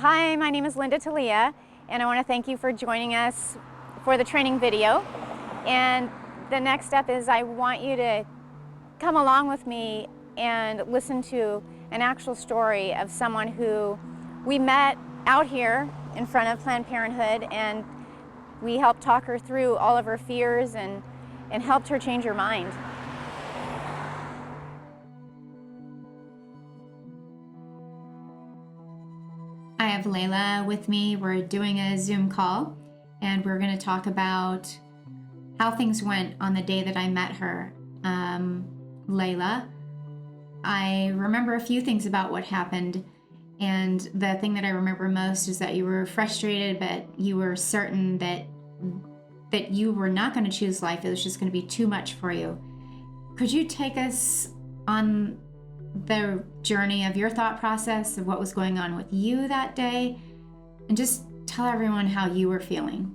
Hi, my name is Teliha, and I want to thank you for joining us for the training video. And the next step is I want you to come along with me and listen to an actual story of someone who we met out here in front of Planned Parenthood, and we helped talk her through all of her fears and helped her change her mind. I have Layla with me. We're doing a Zoom call, and we're going to talk about how things went on the day that I met her. Layla, I remember a few things about what happened, and the thing that I remember most is that you were frustrated, but you were certain that you were not going to choose life. It was just going to be too much for you. Could you take us on the journey of your thought process of what was going on with you that day, and just tell everyone how you were feeling?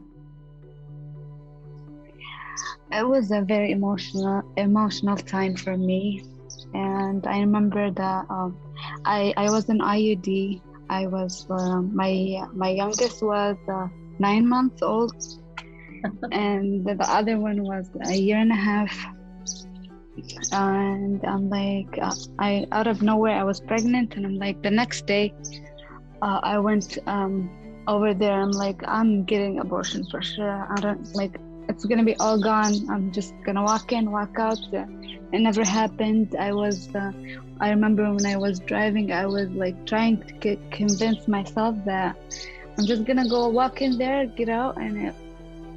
It was a very emotional time for me, and I remember that I was an IUD. I was my youngest was 9 months old, and the other one was a year and a half. And I'm like, I out of nowhere I was pregnant, and I'm like, the next day I went over there. I'm like, I'm getting abortion for sure. I don't like, it's gonna be all gone. I'm just gonna walk in, walk out. It never happened. I remember when I was driving, I was like trying to convince myself that I'm just gonna go walk in there, get out, and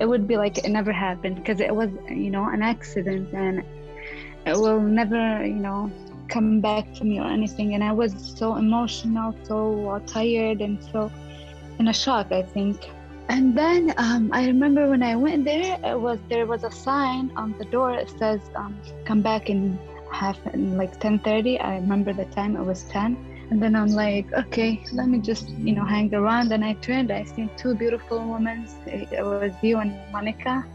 it would be like it never happened, because it was, an accident, and it will never, come back to me or anything. And I was so emotional, so tired, and so in a shock, I think. And then I remember when I went there, there was a sign on the door. It says, come back in like 10:30. I remember the time, it was 10. And then I'm like, okay, let me just, hang around. And I turned, I seen two beautiful women. It was you and Monica.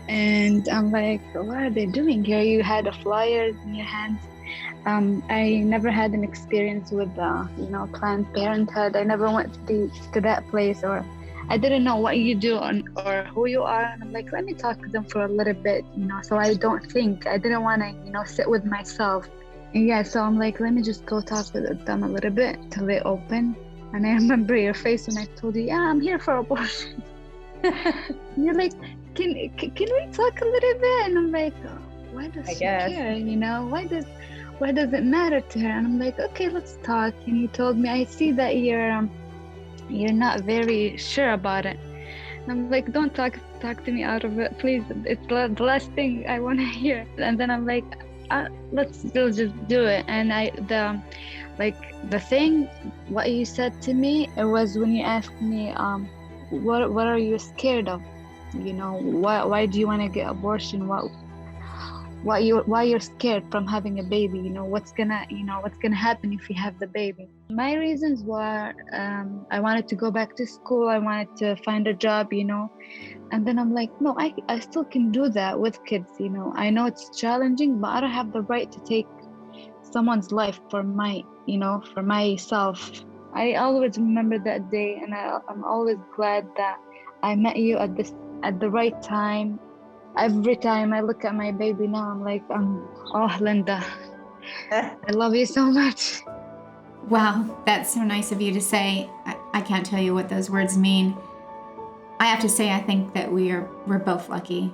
And I'm like, what are they doing here? You had a flyer in your hands. I never had an experience with, Planned Parenthood. I never went to that place, or I didn't know what you do or who you are. And I'm like, let me talk to them for a little bit, so I don't think. I didn't want to, sit with myself. And yeah, so I'm like, let me just go talk with them a little bit till they open. And I remember your face when I told you, yeah, I'm here for abortion. You're like, can we talk a little bit? And I'm like, oh, why does she care? Why does it matter to her? And I'm like, okay, let's talk. And you told me, I see that you're not very sure about it. And I'm like, don't talk to me out of it, please. It's the last thing I want to hear. And then I'm like, let's just do it. And the thing, what you said to me, it was when you asked me, what are you scared of? Why do you want to get abortion? Why you're scared from having a baby? What's gonna happen if you have the baby? My reasons were, I wanted to go back to school. I wanted to find a job, and then I'm like, no, I still can do that with kids. I know it's challenging, but I don't have the right to take someone's life for myself. I always remember that day, and I'm always glad that I met you at the right time. Every time I look at my baby now, I'm like, oh, Linda, I love you so much. Wow, that's so nice of you to say. I can't tell you what those words mean. I have to say, I think that we're both lucky.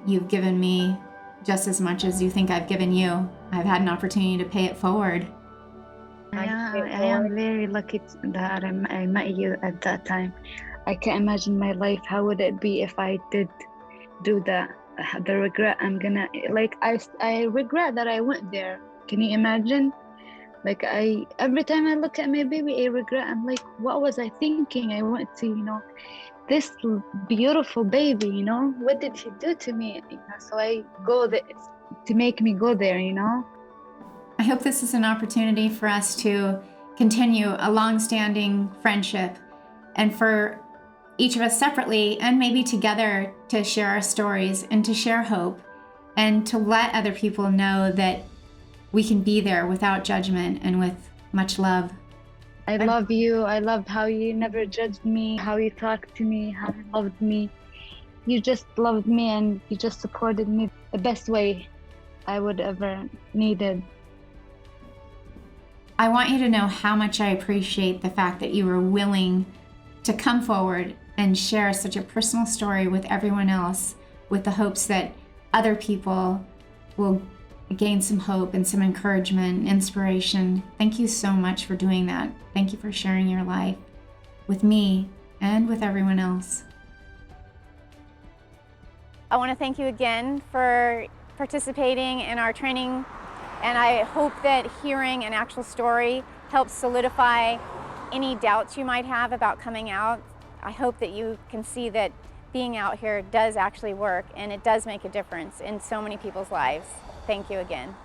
You've given me just as much as you think I've given you. I've had an opportunity to pay it forward. Yeah, I am very lucky that I met you at that time. I can't imagine my life. How would it be if I did do that? The regret I'm gonna, like, I regret that I went there. Can you imagine? Like, every time I look at my baby, I regret. I'm like, what was I thinking? I went to, this beautiful baby, what did he do to me? So I go there to make me go there, I hope this is an opportunity for us to continue a long-standing friendship, and for each of us separately and maybe together to share our stories and to share hope, and to let other people know that we can be there without judgment and with much love. I love you. I loved how you never judged me, how you talked to me, how you loved me. You just loved me and you just supported me the best way I would ever needed. I want you to know how much I appreciate the fact that you were willing to come forward and share such a personal story with everyone else, with the hopes that other people will gain some hope and some encouragement and inspiration. Thank you so much for doing that. Thank you for sharing your life with me and with everyone else. I want to thank you again for participating in our training, and I hope that hearing an actual story helps solidify any doubts you might have about coming out. I hope that you can see that being out here does actually work, and it does make a difference in so many people's lives. Thank you again.